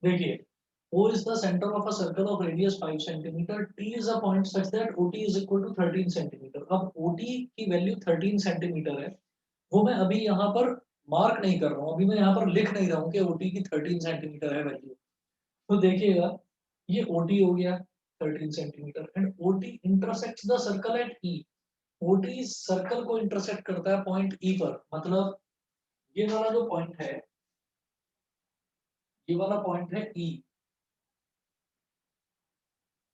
देखिए, O is the center of a circle of radius 5 centimeter. T is a point such that OT is equal to 13 centimeter. अब OT की value 13 centimetre है, वो मैं अभी यहाँ पर मार्क नहीं कर रहा हूँ, अभी मैं यहाँ पर लिख नहीं रहा हूँ कि OT की 13 सेंटीमीटर है वैल्यू। तो देखिएगा, ये OT हो गया 13 centimetre and OT intersects the circle at E। OT circle को इंटरसेक्ट करता है पॉइंट E पर, मतलब ये वाला जो पॉइंट है, ये वाला पॉइंट है E।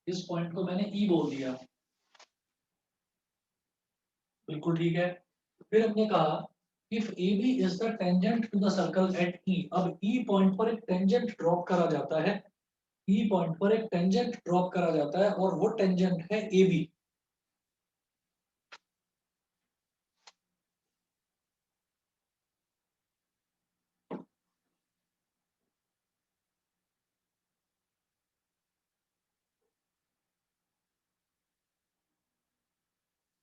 इस पॉइंट को मैंने E बोल दिया, बिल्कुल ठीक है। फिर हमने कहा if AB is the tangent to the circle at E। अब E पॉइंट पर एक टेंजेंट ड्रॉप करा जाता है, E पॉइंट पर एक टेंजेंट ड्रॉप करा जाता है और वो टेंजेंट है AB।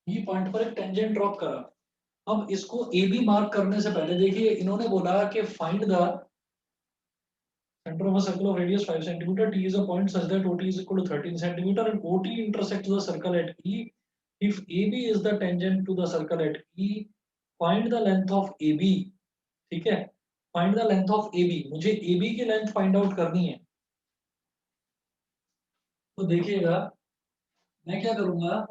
E पॉइंट पर एक टेंजेंट ड्रॉप करा। अब इसको AB मार्क करने से पहले देखिए, इन्होंने बोला कि find the center of a circle of radius 5 centimeter. T is a point such that OT is equal to 13 centimeter and OT intersects the circle at E. If AB is the tangent to the circle at E, find the length of AB। ठीक है, find the length of AB, मुझे AB की length find out करनी है। तो देखिएगा, मैं क्या करूंगा,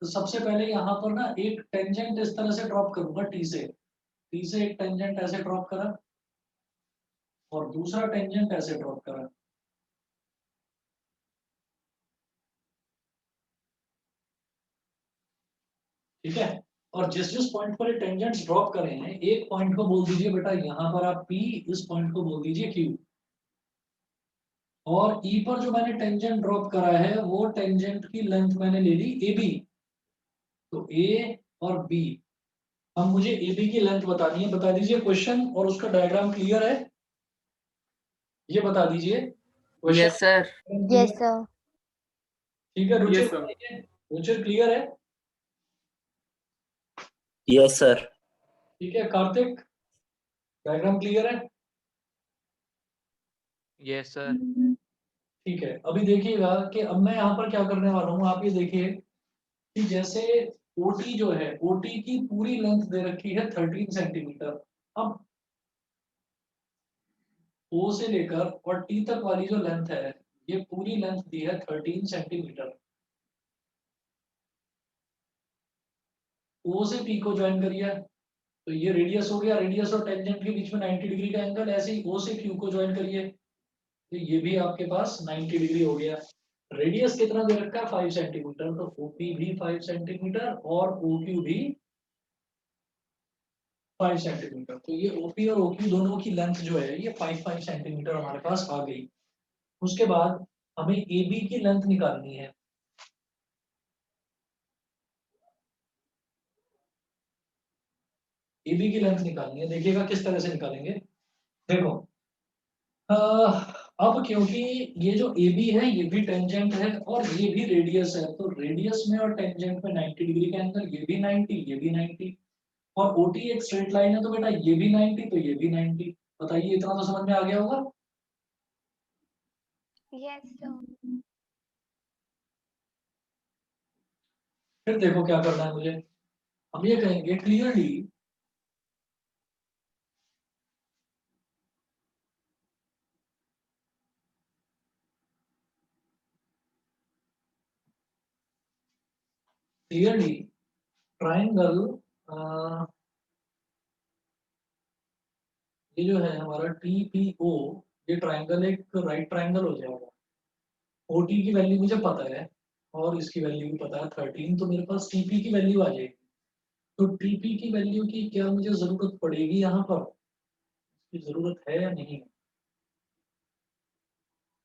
तो सबसे पहले यहाँ पर ना एक टेंजेंट इस तरह से ड्रॉप करूंगा T से एक टेंजेंट ऐसे ड्रॉप करा और दूसरा टेंजेंट ऐसे ड्रॉप करा। ठीक है, और जिस जिस पॉइंट पर ये टेंजेंट्स ड्रॉप करे हैं, एक पॉइंट को बोल दीजिए बेटा यहाँ पर आप P, इस पॉइंट को बोल दीजिए Q। और E पर जो मैंने टेंजेंट ड्रॉप करा है वो टेंजेंट की लेंथ मैंने ले ली AB। तो A और B, अब मुझे AB की लेंथ बतानी है। बता दीजिए क्वेश्चन और उसका डायग्राम क्लियर है, ये बता दीजिए yes sir. Question yes clear. Sir. ठीक है रुचिर, Yes, sir. बताइए रुचिर क्लियर है? Yes sir. ठीक है कार्तिक, डायग्राम क्लियर है? Yes, sir. ठीक है, अभी देखिएगा कि अब मैं यहाँ पर क्या करने वाला हूँ, आप ये देखिए कि जैसे OT जो है, OT की पूरी लेंथ दे रखी है 13 सेंटीमीटर। अब O से लेकर और T तक वाली जो लेंथ है, ये पूरी लेंथ दी है 13 सेंटीमीटर। O से P को ज्वाइन करिए, तो ये रेडियस हो गया, रेडियस और टेंजेंट के बीच में 90 डिग्री का एंगल। ऐसे ही O से Q को ज्वाइन करिए, तो ये भी आपके पास 90 डिग्री हो गया। रेडियस कितना दे रखा है 5 सेंटीमीटर, तो OP भी 5 सेंटीमीटर और OQ भी 5 सेंटीमीटर। तो ये OP और OQ दोनों की लेंथ जो है ये 5 सेंटीमीटर हमारे पास आ गई। उसके बाद हमें AB की लेंथ निकालनी है। AB की लेंथ निकालनी है, देखिएगा किस तरह से निकालेंगे। देखो अब क्योंकि ये जो AB है ये भी टेंजेंट है और ये भी रेडियस है, तो रेडियस में और टेंजेंट में 90 डिग्री का एंगल, ये भी 90, ये भी 90। और OT एक स्ट्रेट लाइन है, तो बेटा ये भी 90, तो ये भी 90। बताइए, इतना तो समझ में आ गया होगा। Yes sir. फिर देखो क्या करना है मुझे, हम ये कहेंगे क्लियरली क्लियरली ट्राइंगल, ये जो है हमारा TPO, ये ट्राइंगल एक राइट ट्राइंगल हो जाएगा। OT की वैल्यू मुझे पता है और इसकी वैल्यू भी पता है 13, तो मेरे पास TP की वैल्यू आ जाएगी। तो TP की वैल्यू की क्या मुझे जरूरत पड़ेगी यहाँ पर, इसकी जरूरत है या नहीं,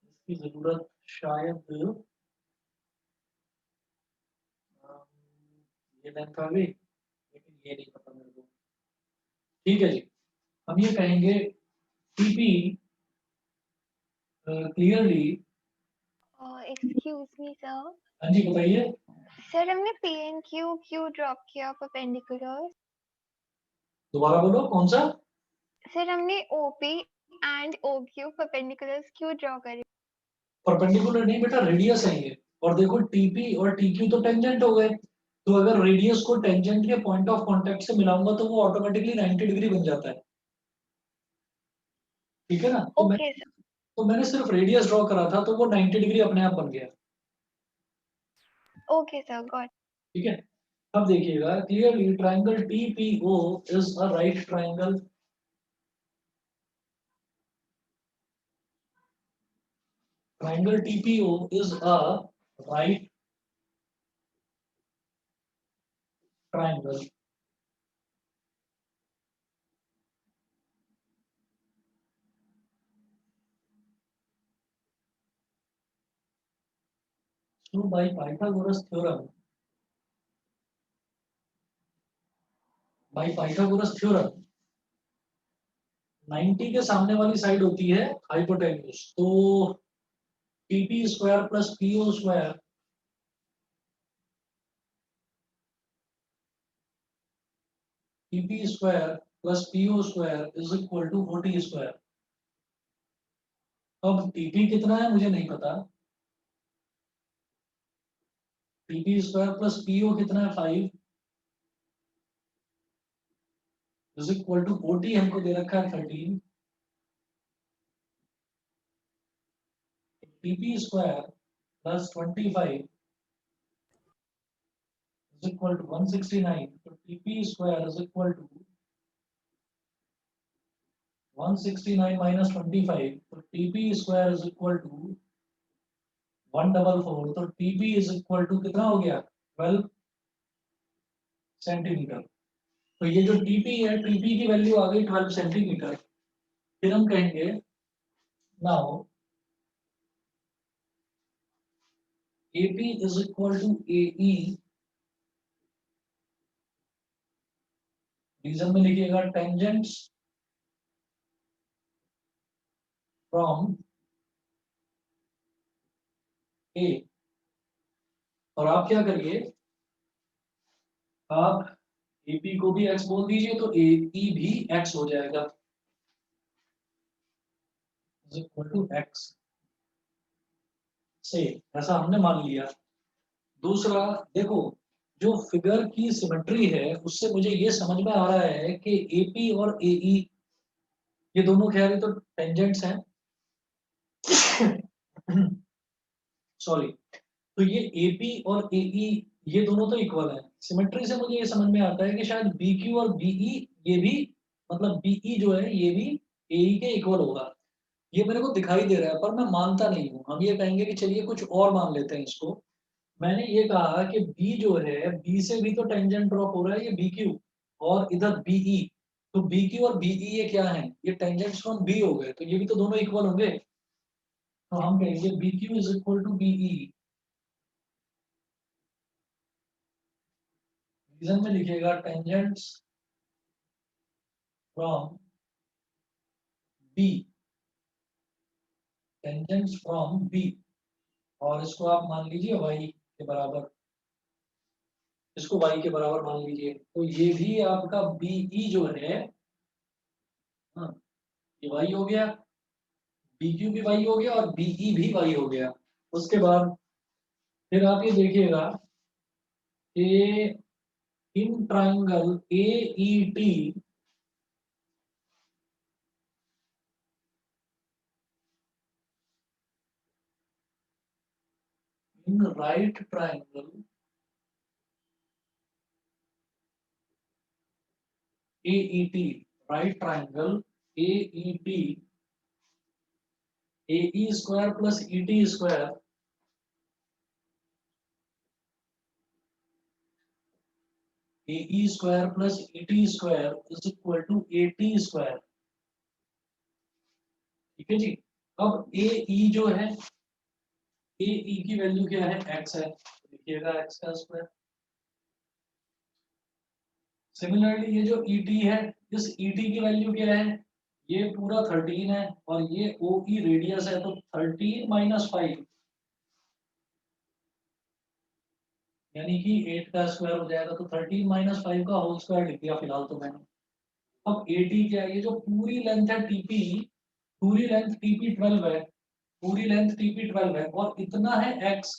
इसकी जरूरत शायद ये लेंथ आ गई, लेकिन ये नहीं पता मेरे को। ठीक है जी, हम ये कहेंगे TP clearly. Excuse me sir. हाँ जी बताइए। सर हमने P and Q क्यों ड्रॉप किया परपेंडिकुलर? दोबारा बोलो कौन सा? सर हमने OP and OQ perpendiculars क्यों ड्रॉ करें? परपेंडिकुलर नहीं बेटा, रेडियस है ये। और देखो टीपी और टीक्यू तो टेंजेंट हो गए, तो अगर रेडियस को टेंजेंट के पॉइंट ऑफ कांटेक्ट से मिलाऊंगा तो वो ऑटोमेटिकली 90 डिग्री बन जाता है। ठीक है ना? Okay sir. तो मैंने सिर्फ रेडियस ड्रॉ करा था तो वो 90 डिग्री अपने आप बन गया। Okay sir, got. ठीक है, अब देखिएगा clearly, triangle TPO is a right triangle. Triangle TPO is a right triangle. So by Pythagoras theorem, 90 के सामने वाली साइड होती है हाइपोटेन्यूज, तो TP square plus PO square TP square plus PO square is equal to OT square. अब TP कितना है मुझे नहीं पता, टीपी स्क्वायर प्लस पीओ कितना है 5 इज इक्वल टू ओटी हमको दे रखा है 13। TP square plus 25 is equal to 169, so TP square is equal to 169 minus 25, so TP square is equal to 144, तो TP is equal to कितना हो गया 12 centimetre. तो ये जो TP है, TP की वैल्यू आ गई 12 सेंटीमीटर। फिर हम कहेंगे now AP is equal to AE, reason में लिखिएगा टेंजेंट्स फ्रॉम A, और आप क्या करिए, आप AP को भी x बोल दीजिए तो AE भी x हो जाएगा, is equal to x से, ऐसा हमने मान लिया। दूसरा देखो, जो फिगर की सिमेट्री है उससे मुझे ये समझ में आ रहा है कि एपी और एई ये दोनों खैर तो टेंजेंट्स हैं सॉरी, तो ये एपी और एई ये दोनों तो इक्वल हैं। सिमेट्री से मुझे ये समझ में आता है कि शायद बीक्यू और बीई ये भी, मतलब बीई जो है ये भी एई के इक्वल होगा। ये मेरे को दिखाई दे रहा है पर मैं मानता नहीं हूँ। हम ये कहेंगे कि चलिए कुछ और मान लेते हैं इसको। मैंने ये कहा कि बी जो है, बी से भी तो टेंजेंट ड्रॉप हो रहा है, ये बी क्यू और इधर बीई, तो बी क्यू और बीई ये क्या है, ये टेंजेंट्स फ्रॉम बी हो गए, तो ये भी तो दोनों इक्वल होंगे। तो हम कहेंगे B Q is equal to BE, reason में लिखिएगा tangents from B, tangents from B, और इसको आप मान लीजिए वाई के बराबर, इसको y के बराबर मान लीजिए, तो ये भी आपका बीई जो है, हाँ, ये y हो गया, BQ भी y हो गया और BE भी y हो गया। उसके बाद फिर आप ये देखिएगा कि in triangle AET in right triangle AET, right triangle AET, AE square plus ET square AE square plus ET square is equal to AT square. ठीक है जी। अब AE जो है, AE की वैल्यू क्या है, x है, लिखिएगा x का स्क्वायर। सिमिलरली ये जो ET है, इस ET की वैल्यू क्या है, ये पूरा 13 है और ये OE रेडियस है, तो 13 माइनस 5 यानी कि 8 का स्क्वायर हो जाएगा, तो 13 माइनस 5 का होल स्क्वायर लिख दिया फिलहाल तो मैंने। अब AT क्या है, ये जो पूरी लेंथ है TP, पूरी लेंथ टीपी 12 है, पूरी लेंथ टीपी 12 है और इतना है x,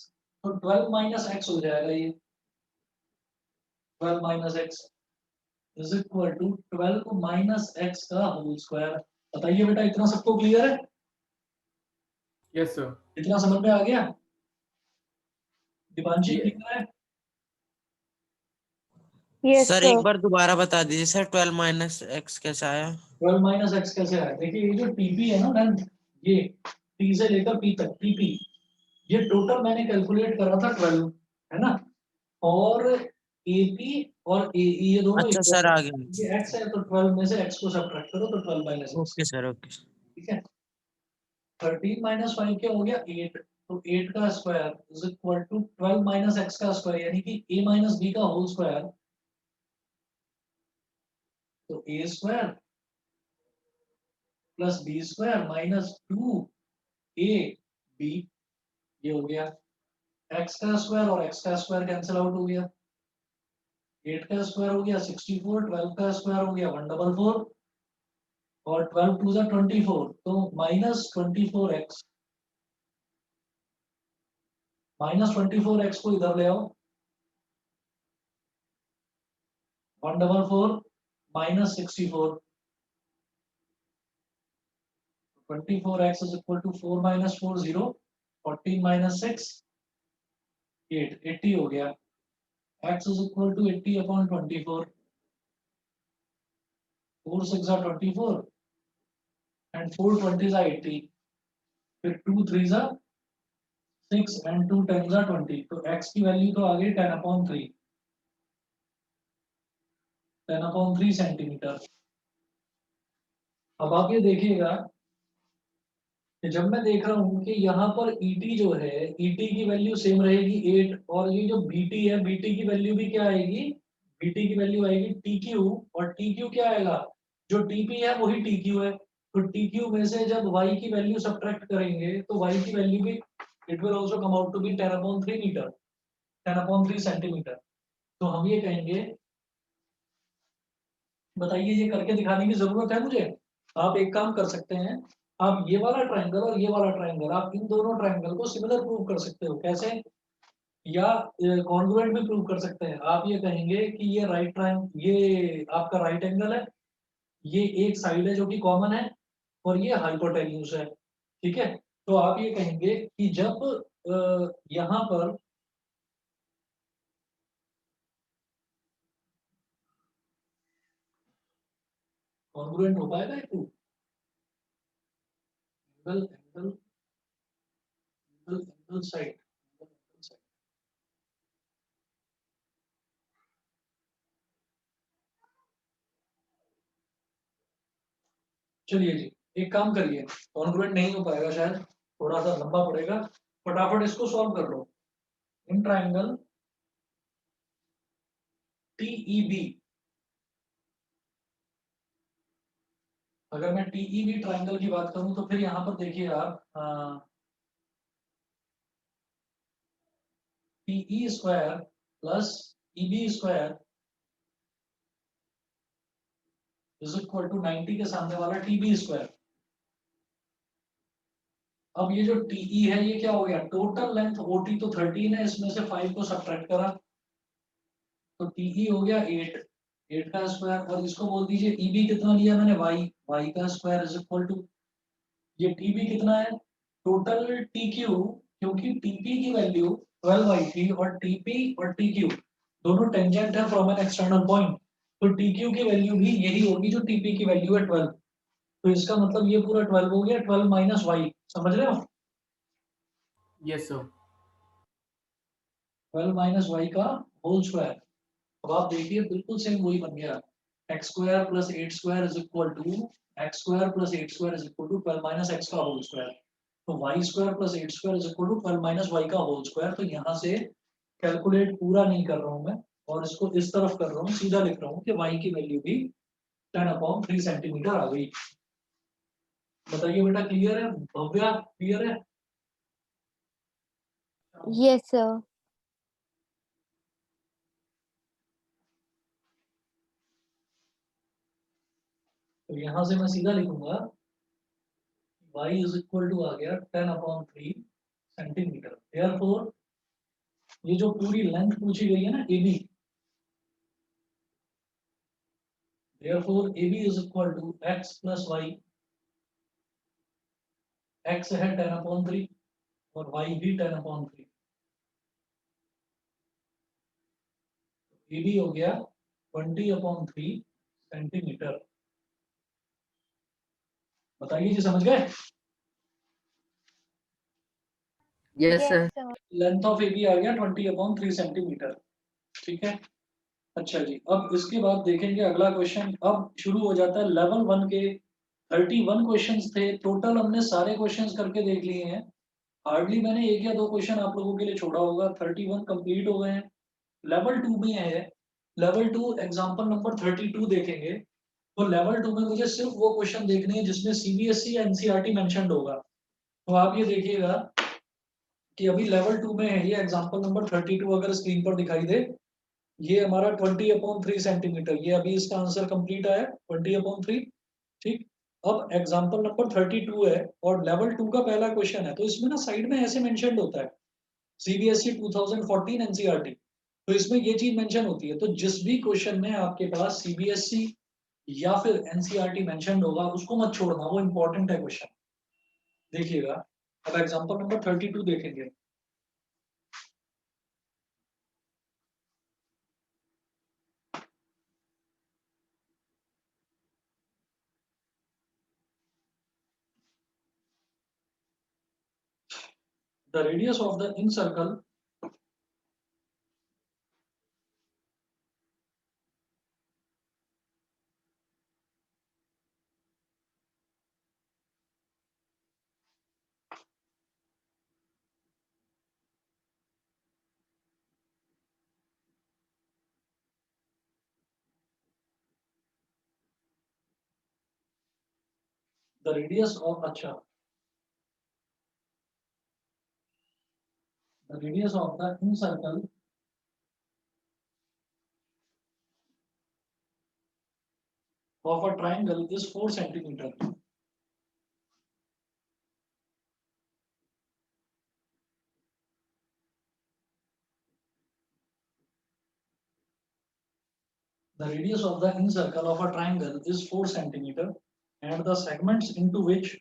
तो 12 माइनस एक्स हो जाएगा ये, 12 minus X is equal to 12 minus X का होल स्क्वायर। बताइए बेटा, इतना सबको क्लियर है? Yes sir. इतना समझ में आ गया? दीपांशी ये- क्लियर है? Yes, sir sir. एक बार दोबारा बता दीजिए सर, 12 माइनस एक्स कैसे आया? 12 माइनस एक्स कैसे आया? देखिए ये जो टीपी है ना लेंथ, ये टी से लेकर पी तक टीपी, ये टोटल मैंने कैलकुलेट करा था 12, है ना? और एपी और एई ये दोनों अच्छा इक्वल सर, है। आ गया। ये एक्स है तो 12 में से एक्स को सब्ट्रैक्ट करो तो 12 minus x, okay sir, okay. ठीक है? 13 माइनस 5 क्या हो गया? 8, तो 8 का square is equal to 12 minus X का स्क्वायर, यानी कि a माइनस बी का होल स्क्वायर, तो a square plus B square minus 2 a b, ये हो गया। x का स्क्वायर और x का स्क्वायर कैंसिल आउट हो गया, 8 का स्क्वायर हो गया 64, 12 का स्क्वायर हो गया 144 और 12 टू ज़ा 24, तो माइनस 24x, माइनस 24x को इधर ले आओ, 144 minus 64, 24x is equal to 4 minus 4 0, 14 minus 6 8, 80 हो गया। x is equal to 80 upon 24, 4 6 are 24 and 4 20 are 80, फिर 2 3 are 6 and 2 10 are 20, तो x की वैल्यू तो आ गई 10 upon 3, 10 upon 3 सेंटीमीटर। अब आप ये देखिएगा कि जब मैं देख रहा हूँ कि यहाँ पर ET जो है, ET की वैल्यू सेम रहेगी 8, और ये जो BT है, BT की वैल्यू भी क्या आएगी? BT की वैल्यू आएगी TQ, और TQ क्या आएगा? जो TP है वही TQ है, तो TQ में से जब Y की वैल्यू सब्ट्रैक्ट करेंगे तो Y की वैल्यू भी it will also come out to be 10 upon 3 metre, 10 upon 3 centimetre. तो हम ये कहेंगे, बताइए ये करके दिखाने की जरूरत है मुझे? आप एक काम कर सकते हैं, आप ये वाला ट्रायंगल और ये वाला ट्रायंगल, आप इन दोनों ट्रायंगल को सिमिलर प्रूव कर सकते हो। कैसे? या कॉन्ग्रुएंट भी प्रूव कर सकते हैं। आप ये कहेंगे कि ये राइट ट्रायंगल, ये आपका राइट एंगल है, ये एक साइड है जो कि कॉमन है, और ये हाइपोटेन्यूज है, ठीक है? तो आप ये कहेंगे कि जब यहाँ पर कॉन्ग्रुएंट हो पाएगा ये proof? Angle angle angle angle side, चलिए जी, एक काम करिए, कॉन्ग्रुएंट नहीं हो पाएगा शायद, थोड़ा सा लंबा पड़ेगा, फटाफट इसको सॉल्व कर लो। इन ट्रायंगल टीईबी, अगर मैं टीईबी ट्रायंगल की बात करूं तो फिर यहाँ पर देखिए आप, TE square plus EB square is equal to 90 के सामने वाला टीबी स्क्वायर। अब ये जो टीई है ये क्या हो गया? टोटल लेंथ ओटी तो 13 है, इसमें से 5 को सब्ट्रैक्ट करा तो टीई हो गया 8, 8 का स्क्वायर, और इसको बोल दीजिए ईबी कितना लिया मैंने? y का स्क्वायर इज इक्वल टू, ये टीबी कितना है? टोटल टीक्यू, क्योंकि टीपी की वैल्यू 12 आई थी और टीपी और टीक्यू दोनों टेंजेंट है फ्रॉम एन एक्सटर्नल पॉइंट, तो टीक्यू की वैल्यू भी यही होगी जो टीपी की वैल्यू है 12, तो इसका मतलब ये पूरा 12 हो गया, 12 माइनस वाई, समझ रहे हो? Yes sir. 12 माइनस वाई का होल स्क्वायर। अब आप देखिए बिल्कुल सेम वही बन गया, X square plus 8 square is equal to X square plus 8 square is equal to 12 minus X का होल स्क्वायर, तो Y square plus 8 square is equal to 12 minus Y का होल स्क्वायर। तो यहाँ से कैलकुलेट पूरा नहीं कर रहा हूँ मैं, और इसको इस तरफ कर रहा हूँ, सीधा लिख रहा हूँ कि वाई की वैल्यू भी 10 अपॉन 3 सेंटीमीटर आ गई। बताइए बेटा, क्लियर है? भव्या क्लियर है? Yes, sir. तो यहाँ से मैं सीधा लिखूंगा y इज इक्वल टू आ गया 10/3 सेंटीमीटर। देयरफॉर ये जो पूरी लेंथ पूछी गई है ना AB, therefore AB is equal to x plus Y. x है 10/3 और y भी 10/3। AB हो गया 20/3 सेंटीमीटर। बताइए जी, समझ गए? Yes, Yes, sir. sir. Length of AB आ गया 20/3 सेंटीमीटर। ठीक है। अच्छा जी, अब इसके बाद देखेंगे अगला क्वेश्चन। अब शुरू हो जाता है लेवल 1 के 31 क्वेश्चंस थे टोटल। हमने सारे क्वेश्चंस करके देख लिए हैं। हार्डली मैंने एक या दो क्वेश्चन आप लोगों के लिए छोड़ा होगा। 31 कंप्लीट हो गए हैं। लेवल 2 में है, लेवल 2 एग्जांपल नंबर 32 देखेंगे। तो लेवल 2 में मुझे सिर्फ वो क्वेश्चन देखने हैं जिसमें CBSE या NCERT मेंशन्ड होगा। तो आप ये देखिएगा कि अभी लेवल 2 में है ये एग्जांपल नंबर 32, अगर स्क्रीन पर दिखाई दे, ये हमारा 20/3 सेंटीमीटर। ये अभी इसका आंसर कंप्लीट आया 20/3। ठीक। अब एग्जांपल नंबर 32 है और लेवल 2 का पहला क्वेश्चन है। तो इसमें ना साइड में ऐसे मेंशन्ड होता है CBSE 2014 NCERT। तो इसमें ये चीज मेंशन होती है। तो जिस भी क्वेश्चन में आपके पास CBSE या फिर NCERT मेंशन्ड होगा उसको मत छोड़ना, वो इंपॉर्टेंट है क्वेश्चन। देखिएगा, अब एग्जांपल नंबर 32 देखेंगे। The radius of the in circle the radius of the radius of the in circle of a triangle is 4 centimeter. The radius of the in circle of a triangle is 4 centimeter, and the segments into which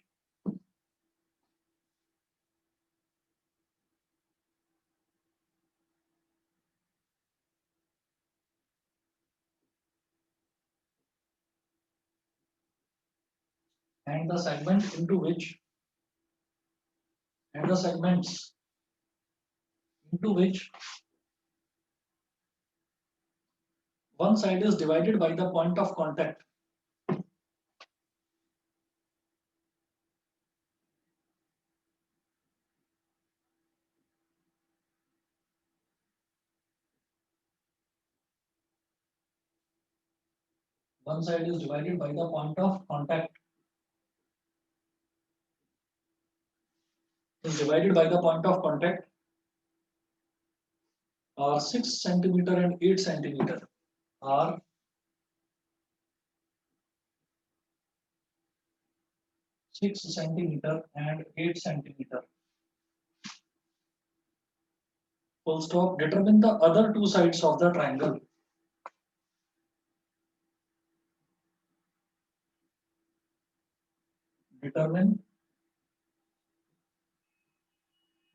and the segment into which and the segments into which one side is divided by the point of contact. One side is divided by the point of contact. Is divided by the point of contact are 6 centimeter and 8 centimeter. Are 6 centimeter and 8 centimeter. Full stop. Determine the other two sides of the triangle. Determine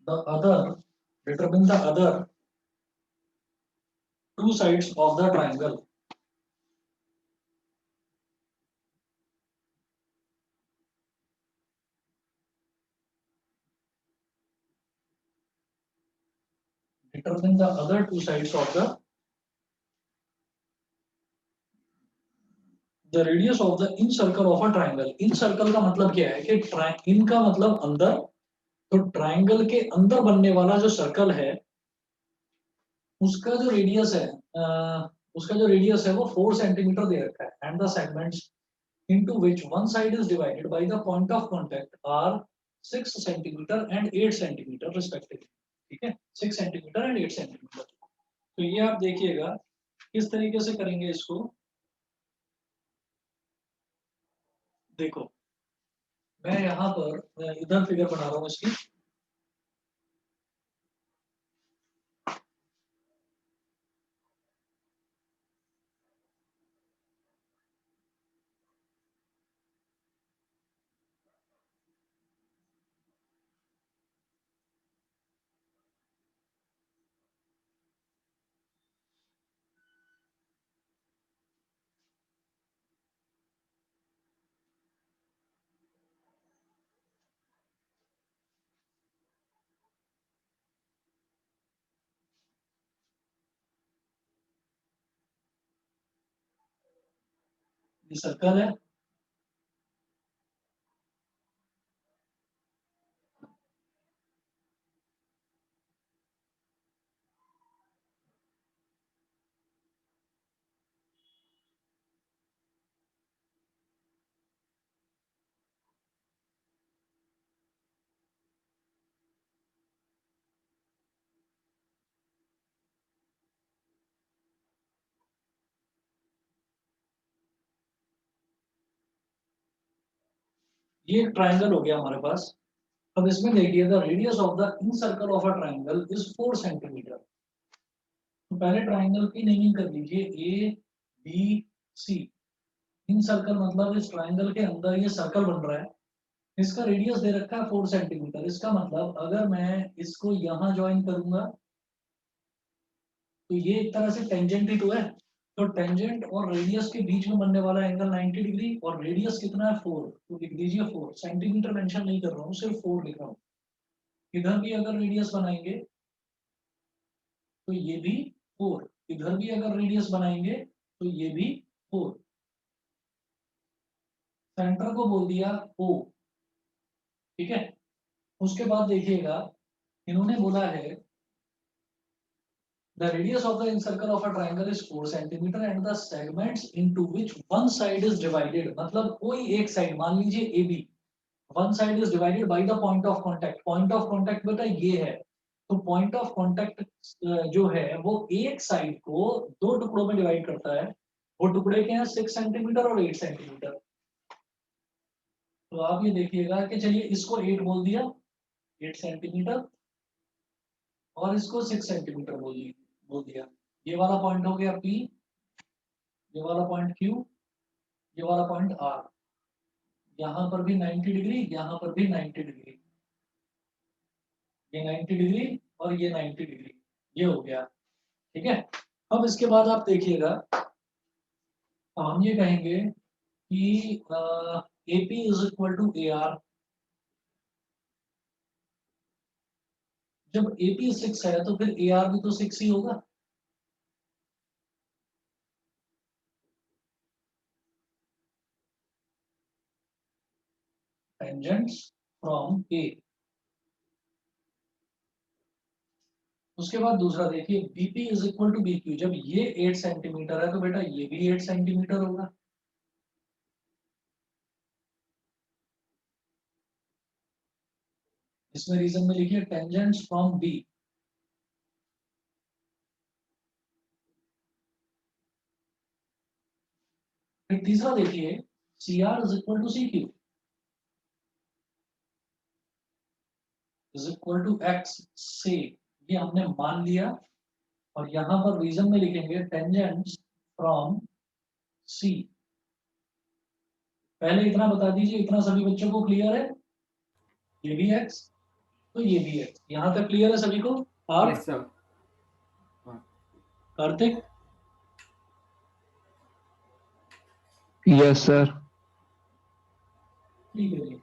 the other. Determine the other two sides of the triangle. Determine the other two sides of the radius of the in circle of a triangle. In circle का मतलब क्या है कि in का मतलब अंदर, तो triangle के अंदर बनने वाला जो सर्कल है उसका जो रेडियस है वो 4 सेंटीमीटर दे रखा है। And the segments into which one side is divided by the point of contact are 6 centimeter and 8 centimeter respectively. ठीक है, 6 सेंटीमीटर एंड 8 सेंटीमीटर। तो ये आप देखिएगा किस तरीके से करेंगे इसको। देखो, मैं यहाँ पर इधर फिगर बना रहा हूँ इसकी। ये सर्कल है, ये एक ट्राइंगल हो गया हमारे पास। अब इसमें देखिए the radius of the in circle of a triangle is 4 centimetre. तो पहले ट्राइंगल की नेमिंग कर लीजिए A B C. In circle मतलब इस ट्राइंगल के अंदर ये सर्कल बन रहा है, इसका रेडियस दे रखा है 4 सेंटीमीटर। इसका मतलब अगर मैं इसको यहाँ ज्वाइन करूंगा तो ये एक तरह से टेंजेंट ही तो है। तो टेंजेंट और रेडियस के बीच में बनने वाला एंगल 90 डिग्री, और रेडियस कितना है 4, तो लिख दीजिए 4। सेंटीमीटर मेंशन नहीं कर रहा हूँ, सिर्फ 4 लिख रहा हूँ। इधर भी अगर रेडियस बनाएंगे तो ये भी 4, इधर भी अगर रेडियस बनाएंगे तो ये भी 4। सेंटर को बोल दिया O, ठीक है। उसके बाद देखिएगा इन्होंने बोला है the radius of the incircle of a triangle is 4 centimeter and the segments into which one side is divided, मतलब कोई एक साइड मान लीजिए AB, one side is divided by the point of contact। point of contact बेटा ये है, तो point of contact जो है वो एक साइड को दो टुकड़ों में डिवाइड करता है। वो टुकड़े के हैं 6 सेंटीमीटर और 8 सेंटीमीटर। तो आप ये देखिएगा कि चलिए इसको 8 बोल दिया, 8 सेंटीमीटर, और इसको 6 सेंटीमीटर बोल दिया। ये वाला पॉइंट हो गया P, ये वाला पॉइंट Q, ये वाला पॉइंट R। यहाँ पर भी 90 डिग्री, यहाँ पर भी 90 डिग्री, ये 90 डिग्री और ये 90 डिग्री, ये हो गया, ठीक है। अब इसके बाद आप देखिएगा हम ये कहेंगे कि AP is equal to AR। जब AP 6 है तो फिर AR भी तो 6 ही होगा। Tangents from A। उसके बाद दूसरा देखिए BP is equal to BQ। जब ये 8 सेंटीमीटर है तो बेटा ये भी 8 सेंटीमीटर होगा। इसमें रीजन में लिखिए टेंजेंट्स फ्रॉम B। फिर तीसरा देखिए CR is equal to CQ is equal to X से, ये हमने मान लिया। और यहाँ पर रीजन में लिखेंगे टेंजेंट्स फ्रॉम C। पहले इतना बता दीजिए, इतना सभी बच्चों को क्लियर है? ये भी X तो ये भी X, यहाँ तक क्लियर है सभी को? और Yes, sir. Kartik? Yes sir. ठीक है जी।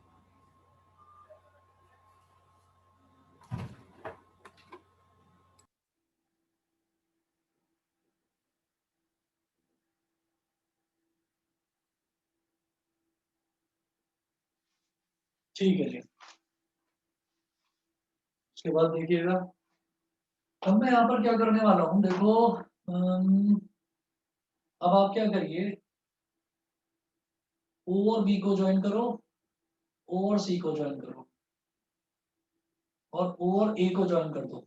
ठीक है जी। उसके बाद देखिएगा अब मैं यहाँ पर क्या करने वाला हूँ, देखो अब आप क्या करिए, O और B को ज्वाइन करो, O और C को ज्वाइन करो, और O और A को ज्वाइन कर दो,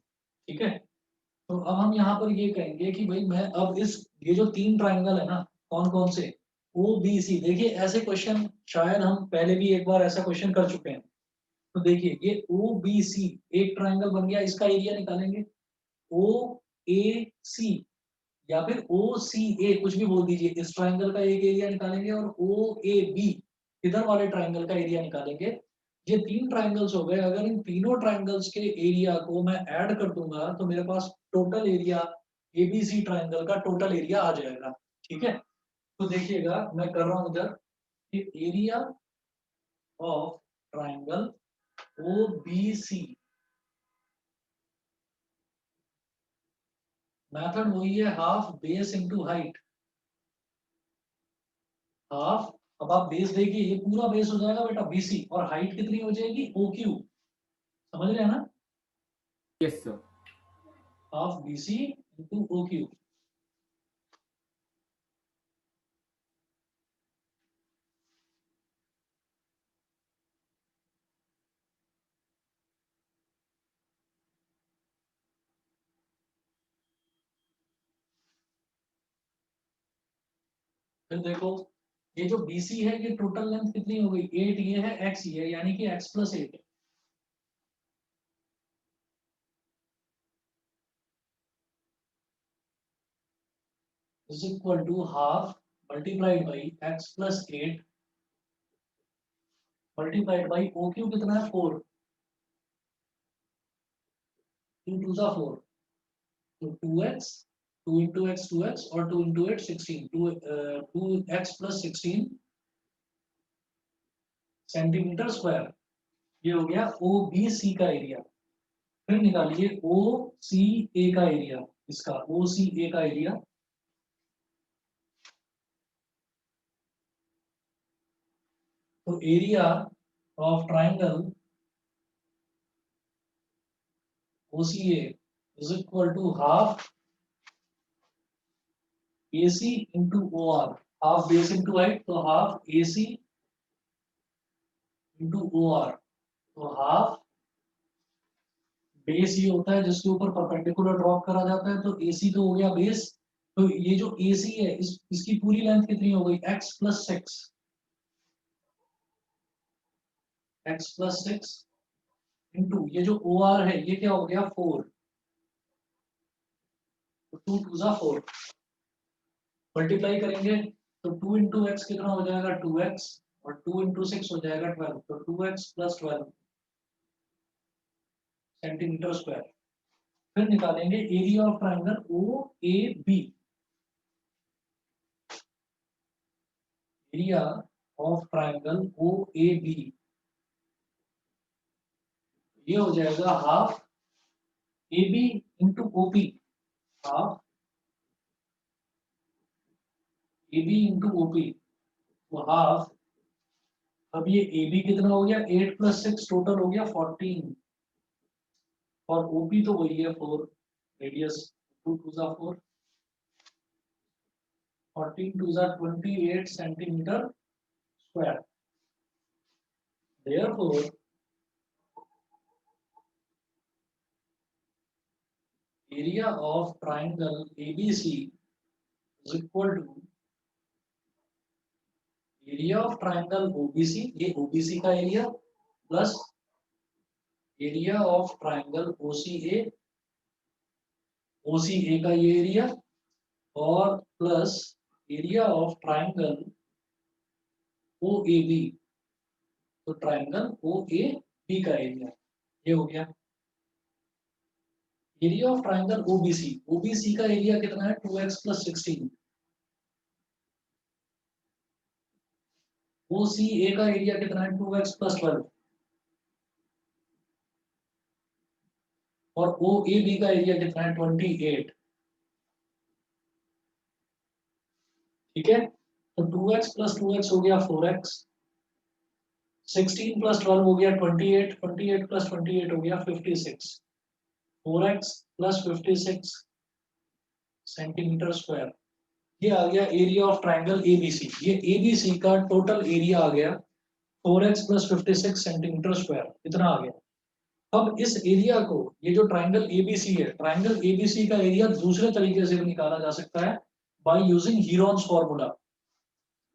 ठीक है। तो अब हम यहाँ पर ये कहेंगे कि भाई मैं अब इस ये जो तीन ट्राइंगल है ना, कौन कौन से, OBC, देखिए ऐसे क्वेश्चन शायद हम पहले भी एक बार ऐसा क्वेश्चन कर चुके हैं। तो देखिए ये OBC एक ट्रायंगल बन गया, इसका एरिया निकालेंगे। OAC या फिर OCA कुछ भी बोल दीजिए, इस ट्रायंगल का एक एरिया निकालेंगे और OAB इधर वाले ट्रायंगल का एरिया निकालेंगे। ये तीन ट्रायंगल्स हो गए। अगर इन तीनों ट्रायंगल्स के एरिया को मैं ऐड कर दूंगा तो मेरे पास टोटल एरिया ABC ट्रायंगल का टोटल एरिया आ जाएगा। ठीक है, तो देखिएगा मैं कर रहा हूं इधर कि area of triangle OBC, method वही है, half base into height. Half, अब आप बेस देखिए, ये पूरा बेस हो जाएगा बेटा BC और हाइट कितनी हो जाएगी OQ, समझ रहे हैं ना? Yes, sir. Half BC into OQ। फिर देखो ये जो BC है ये टोटल लेंथ कितनी हो गई 8, ये है x, ये यानी कि x + 8 is equal to half multiplied by x + 8 multiplied by OQ कितना है 4, 2 2 जा 4, तो 2x, 2 into x 2x और 2 into 8 16, 2x + 16 सेंटीमीटर स्क्वायर। ये हो गया OBC का एरिया। फिर निकालिए OCA का एरिया, इसका OCA का एरिया। तो area of triangle OCA is equal to half AC into OR, half base into height, तो हाफ AC इंटू OR, तो हाफ बेस ये होता है जिसके ऊपर परपेंडिकुलर ड्रॉप करा जाता है, तो AC तो हो गया बेस। तो ये जो AC है इसकी पूरी लेंथ कितनी हो गई x + 6, x + 6 इंटू ये जो OR है ये क्या हो गया 4, तो 2 2 जा 4, मल्टीप्लाई करेंगे तो 2 into x कितना हो जाएगा 2x और 2 into 6 हो जाएगा 12, तो 2x + 12 सेंटीमीटर स्क्वायर। फिर निकालेंगे area of triangle OAB, area of triangle OAB ये हो जाएगा half AB into OP, half AB into OP, तो हाफ, अब ये AB कितना हो गया 8 + 6 टोटल हो गया 14 और OP तो वही है 4, रेडियस 2 2 जा 4, 14 2 जा 28 centimetre square. Therefore area of triangle ABC is equal to area of triangle OBC, ये OBC का area plus area of triangle OCA, OCA का ये एरिया और plus area of triangle OAB, तो ट्रायंगल OAB का area ये हो गया। Area of triangle OBC, OBC का एरिया कितना है 2x + 16, OCA का एरिया कितना है 2x + 12 और OAB का एरिया कितना है 28। ठीक है, तो 2x + 2x हो गया 4x, 16 + 12 हो गया 28, 28 + 28 हो गया 56, 4x + 56 सेंटीमीटर स्क्वायर। ये आ गया एरिया ऑफ ट्रायंगल ABC। ये ABC का टोटल एरिया आ गया 4x + 56 सेंटीमीटर स्क्वायर, इतना आ गया। अब इस एरिया को, ये जो ट्रायंगल ABC है, ट्रायंगल ABC का एरिया दूसरे तरीके से भी निकाला जा सकता है बाय यूजिंग हीरोन्स फॉर्मूला।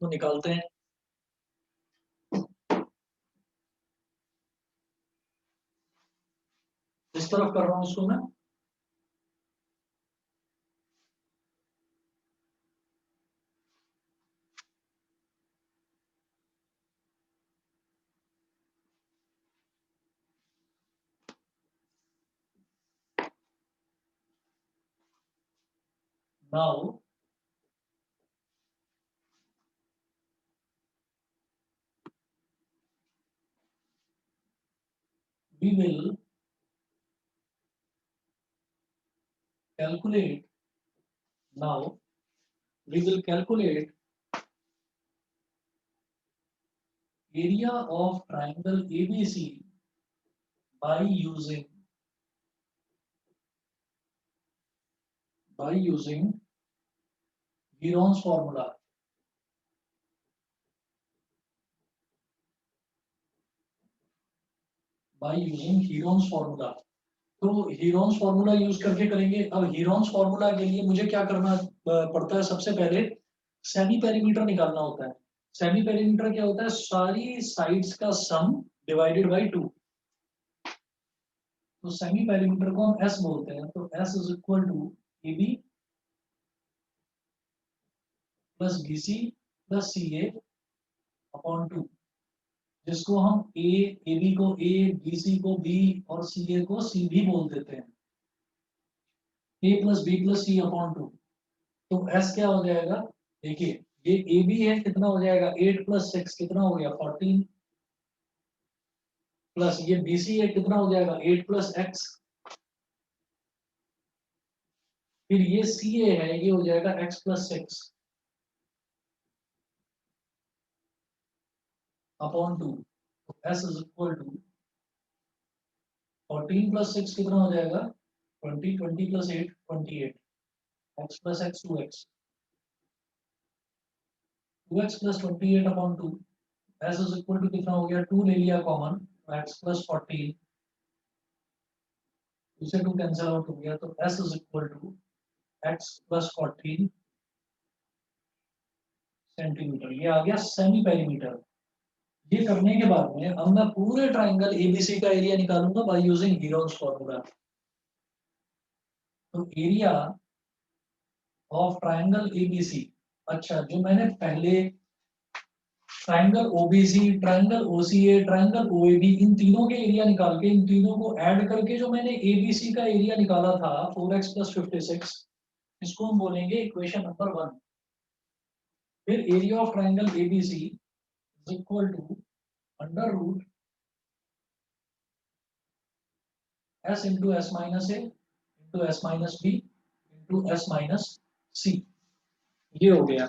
तो निकालते हैं। इस तरफ कर रहा हूं इसको मैं। Now we will calculate. Now we will calculate area of triangle ABC by using Heron's formula. By using Heron's formula. तो हीरोन्स फॉर्मूला यूज करके करेंगे। अब हीरोन्स फॉर्मूला के लिए मुझे क्या करना पड़ता है, सबसे पहले सेमी पेरीमीटर निकालना होता है। सेमी पेरीमीटर क्या होता है, सारी साइड्स का सम डिवाइडेड बाय 2। तो सेमी पेरीमीटर को हम एस बोलते हैं। तो S is equal to A B plus B C plus C A upon 2, जिसको हम ए बी को ए, बी सी को बी और सी ए को सी भी बोल देते हैं। ए प्लस बी प्लस सी अपॉन 2। तो एस क्या हो जाएगा, देखिए ये ए बी है, कितना हो जाएगा 8 प्लस 6 कितना हो गया 14, प्लस ये बी सी है, कितना हो जाएगा 8 प्लस एक्स, फिर ये सी ए है, ये हो जाएगा एक्स प्लस 6 अपॉन 2। तो S is equal to 14 plus 6 कितना हो जाएगा 20, 20 plus 8 28, X plus X 2x, 2x plus 28 upon 2। S is equal to कितना हो गया, 2 ले लिया कॉमन, एक्स प्लस 14, 2 से 2 कैंसिल आउट हो गया। तो S is equal to X plus 14 centimetre. ये आ गया सेमी पेरीमीटर। ये करने के बाद में अब मैं पूरे ट्राइंगल एबीसी का एरिया निकालूंगा बाय यूजिंग हीरोन्स फॉर्मूला। तो एरिया ऑफ ट्राइंगल एबीसी, अच्छा जो मैंने पहले triangle OBC, triangle OCA, triangle OAB, इन तीनों के एरिया निकाल के, इन तीनों को ऐड करके जो मैंने एबीसी का एरिया निकाला था 4x प्लस 56, इसको हम बोलेंगे इक्वेशन नंबर 1। फिर area of triangle ABC is equal to under root s into s minus a into s minus b into s minus c. ये हो गया।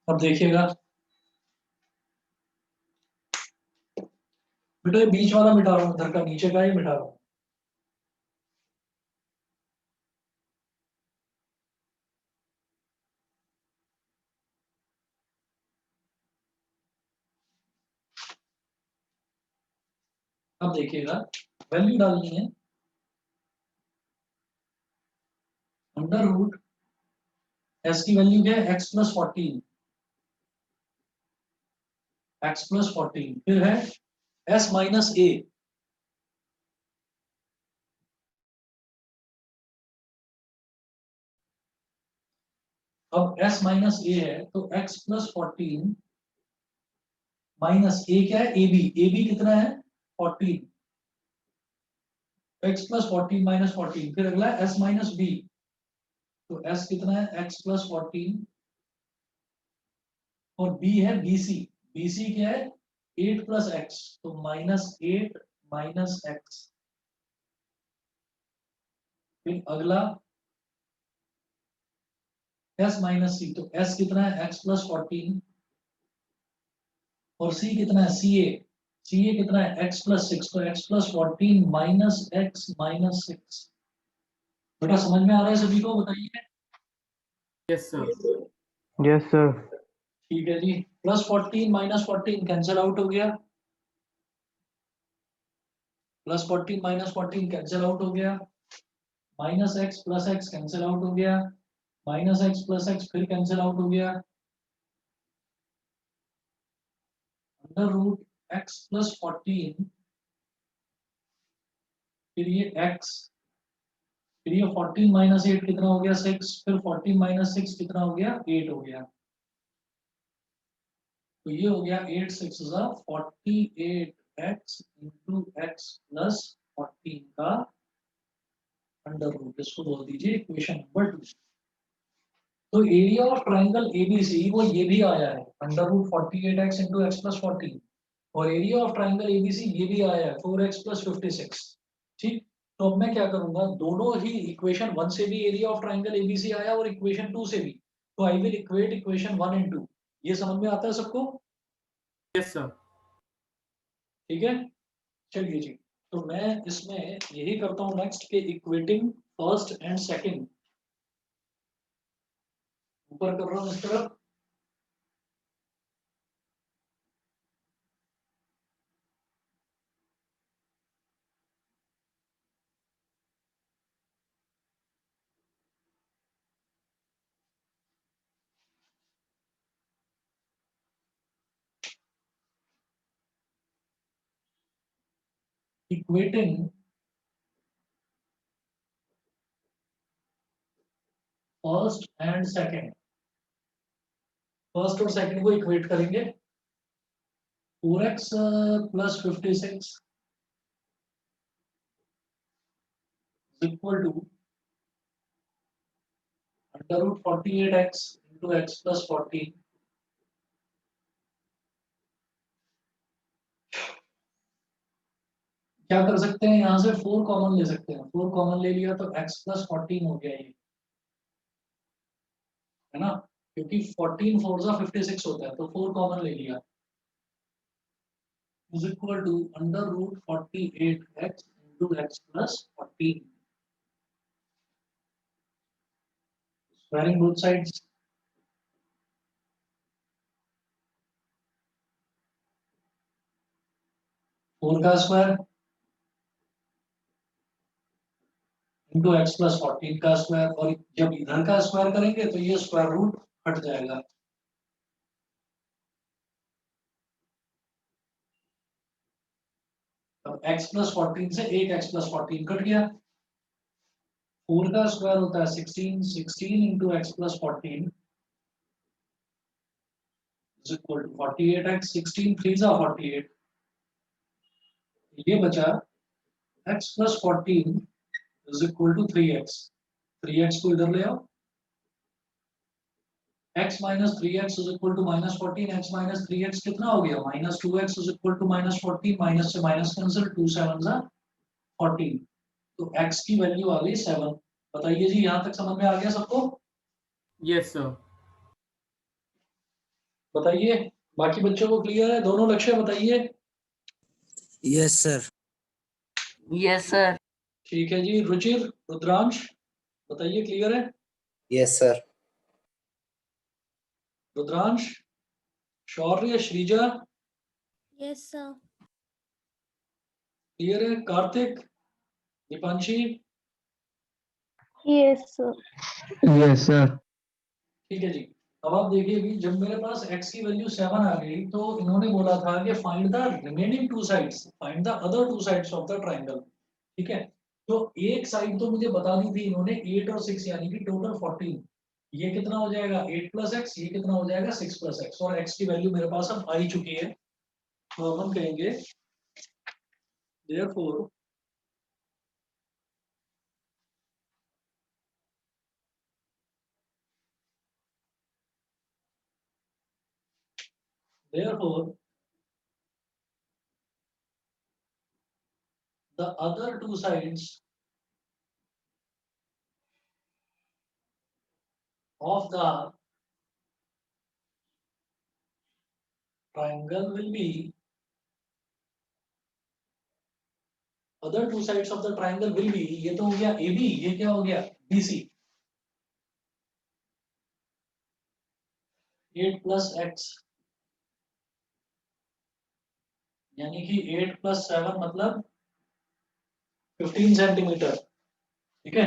अब देखिएगा बेटा, ये बीच वाला मिटा रहा हूँ, इधर का नीचे का ही मिटा रहा हूँ। अब देखिएगा वैल्यू डालनी है, अंडर रूट एस की वैल्यू क्या है, एक्स प्लस 14, एक्स प्लस 14, फिर है एस माइनस ए, अब s माइनस ए है तो x प्लस 14 माइनस ए क्या है, ए बी कितना है 14, x प्लस 14 माइनस 14, फिर अगला है s माइनस बी, तो s कितना है x प्लस 14 और b है bc क्या है 8 प्लस एक्स, तो माइनस 8 माइनस एक्स, फिर अगला s माइनस सी, तो s कितना है x प्लस 14 और c कितना है सी ए कितना है x प्लस 6, तो x plus 14 minus x minus 6। बेटा समझ में आ रहा है सभी को, बताइए। Yes, sir. Yes, sir. ठीक है जी, प्लस 14 माइनस 14 कैंसिल आउट हो गया, प्लस 14 माइनस 14 कैंसिल आउट हो गया, minus x plus x cancel out हो गया, माइनस एक्स प्लस एक्स फिर कैंसिल आउट हो गया, अंडर रूट एक्स प्लस 14, फिर ये एक्स, फिर ये 14 माइनस 8 कितना हो गया 6, फिर 14 माइनस 6 कितना हो गया 8 हो गया। तो ये हो गया 8 6 48x इंटू एक्स प्लस 14 का अंडर रूट, इसको बोल दीजिए इक्वेशन नंबर 2। तो एरिया ऑफ ट्राइंगल एबीसी वो ये भी आया है under root 48x into x plus 14, और एरिया ऑफ ट्राइंगल एबीसी ये भी आया है 4x प्लस 56। ठीक, तो अब मैं क्या करूंगा, दोनों ही इक्वेशन 1 से भी एरिया ऑफ ट्राइंगल एबीसी आया और इक्वेशन 2 से भी, तो I will equate equation 1 and 2। ये समझ में आता है सबको? Yes, sir. ठीक है, चलिए जी। तो मैं इसमें यही करता हूँ नेक्स्ट के इक्वेटिंग फर्स्ट एंड सेकंड, ऊपर कर रहा हूँ इस तरफ। Equating first and second, first और सेकंड को इक्वेट करेंगे। 4x plus 56 equal to under root 48x into x plus 14। क्या कर सकते हैं, यहाँ से 4 कॉमन ले सकते हैं, 4 कॉमन ले लिया तो x प्लस 14 हो गया ये, है ना, क्योंकि 14 4 जा 56 होता है, तो 4 कॉमन ले लिया, is equal to under root 48x into x plus 14, squaring both sides. 4 का स्क्वायर इंटू एक्स प्लस 14 का स्क्वायर, और जब इधर का स्क्वायर करेंगे तो ये स्क्वायर रूट हट जाएगा। अब x प्लस 14 से एक x प्लस 14 कट गया। 4 का स्क्वायर होता है 16, 16 into x plus 14 is equal to 48x, 16 3 जा 48, ये बचा x plus 14 is equal to 3x, 3x को इधर ले आओ, x minus 3x is equal to minus 14, x minus 3x कितना हो गया minus 2x is equal to minus 14, minus से माइनस कैंसिल, 2 7 जा 14, तो x की वैल्यू आ गई 7। बताइए जी, यहाँ तक समझ में आ गया सबको? Yes, sir. बताइए, बाकी बच्चों को क्लियर है दोनों लक्ष्य? बताइए। Yes sir. Yes, sir. ठीक है जी, रुचिर, रुद्रांश, बताइए क्लियर है? Yes sir. Rudransh, Shaurya, Shreeja, Yes, sir. Clear है? Kartik, Deepanshi, Yes, sir. Yes, sir. ठीक है जी। अब आप देखिए भी, जब मेरे पास x की वैल्यू 7 आ गई तो इन्होंने बोला था कि find the remaining two sides, find the other two sides of the triangle. ठीक है, तो एक साइड तो मुझे बता दी थी इन्होंने 8 और 6, यानी कि टोटल 14। ये कितना हो जाएगा 8 प्लस एक्स, ये कितना हो जाएगा 6 प्लस एक्स, और x की वैल्यू मेरे पास अब आ ही चुकी है। तो अब हम कहेंगे therefore therefore the other two sides of the triangle will be, other two sides of the triangle will be, ये तो हो गया AB, ये क्या हो गया BC, 8 प्लस एक्स, यानी कि 8 प्लस 7 मतलब 15 सेंटीमीटर। ठीक है,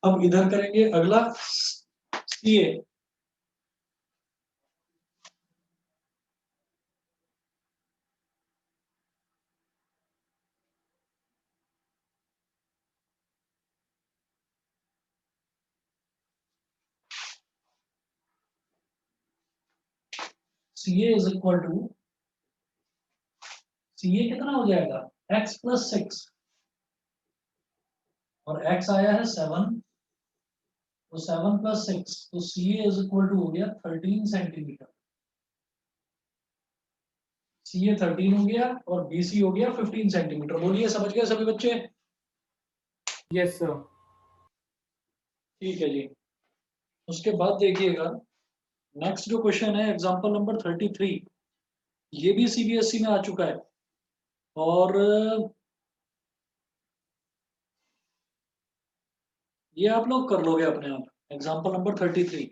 अब इधर करेंगे अगला CA. CA is equal to, CA कितना हो जाएगा x प्लस 6 और x आया है 7, तो 7 प्लस 6, तो CA इज इक्वल टू हो गया 13 सेंटीमीटर। CA 13 हो गया और BC हो गया 15 सेंटीमीटर। बोलिए समझ गए सभी बच्चे? Yes sir. ठीक है जी। उसके बाद देखिएगा नेक्स्ट जो क्वेश्चन है एग्जांपल नंबर 33, ये भी CBSE में आ चुका है और ये आप लोग कर लोगे अपने आप। एग्जांपल नंबर 33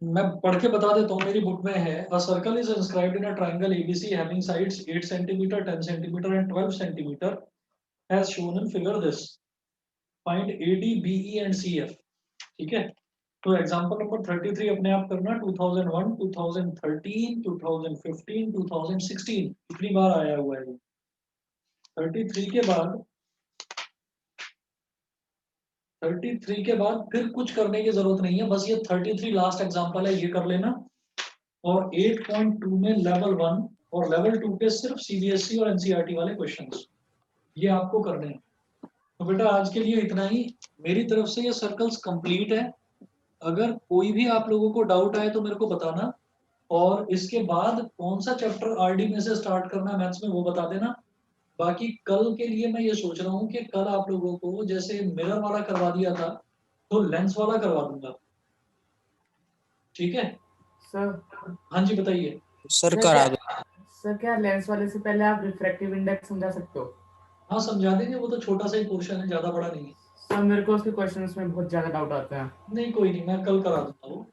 मैं पढ़ के बता देता हूँ, मेरी बुक में है। A circle is inscribed in a triangle ABC having sides 8 centimetre, 10 centimetre and 12 centimetre as shown in figure this. Find AD, BE and CF. ठीक है, तो एग्जांपल नंबर 33 अपने आप करना। 2001, 2013, 2015, 2016 कितनी बार आया हुआ है? 33 के बाद 33 के बाद फिर कुछ करने की जरूरत नहीं है, बस ये 33 लास्ट एग्जांपल है, ये कर लेना। और 8.2 में लेवल 1 और लेवल 2 के सिर्फ CBSE और NCERT वाले क्वेश्चंस ये आपको करने हैं। तो बेटा आज के लिए इतना ही, मेरी तरफ से ये सर्कल्स कंप्लीट है। अगर कोई भी आप लोगों को डाउट आए तो मेरे को बताना, और इसके बाद कौन सा चैप्टर RD में से स्टार्ट करना है मैथ्स में वो बता देना। बाकी कल के लिए मैं ये सोच रहा हूँ कि कल आप लोगों को जैसे मिरर वाला करवा दिया था तो लेंस वाला करवा दूंगा। ठीक है सर हाँ जी बताइए। सर करा दो। सर क्या लेंस वाले से पहले आप रिफ्रैक्टिव इंडेक्स समझा सकते हो? हाँ समझा देंगे, वो तो छोटा सा ही पोर्शन है, ज्यादा बड़ा नहीं है। सर मेरे को उसके क्वेश्चंस में बहुत ज्यादा डाउट आते हैं। नहीं कोई नहीं, मैं कल करा दूंगा वो।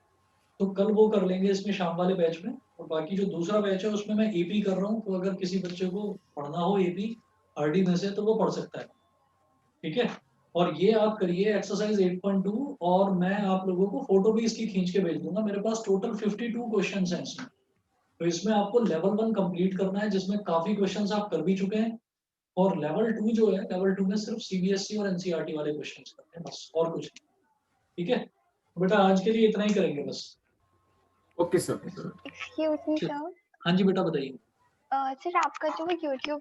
तो कल वो कर लेंगे इसमें शाम वाले बैच में। और बाकी जो दूसरा बैच है उसमें मैं AP कर रहा हूँ, तो अगर किसी बच्चे को पढ़ना हो AP RD में से तो वो पढ़ सकता है। ठीक है, और ये आप करिए एक्सरसाइज 8.2, और मैं आप लोगों को फोटो भी इसकी खींच के भेज दूंगा। मेरे पास टोटल 52 क्वेश्चंस हैं इसमें। तो इसमें आपको लेवल 1 कंप्लीट करना है, जिसमें काफी क्वेश्चंस आप कर भी चुके हैं, और लेवल 2 जो है, लेवल 2 में सिर्फ CBSE और NCERT वाले क्वेश्चंस करते हैं बस, और कुछ नहीं। ठीक है बेटा, आज के लिए इतना ही करेंगे बस। Okay sir. Excuse me, sir. हाँ जी बेटा बताइए। सर आपका जो YouTube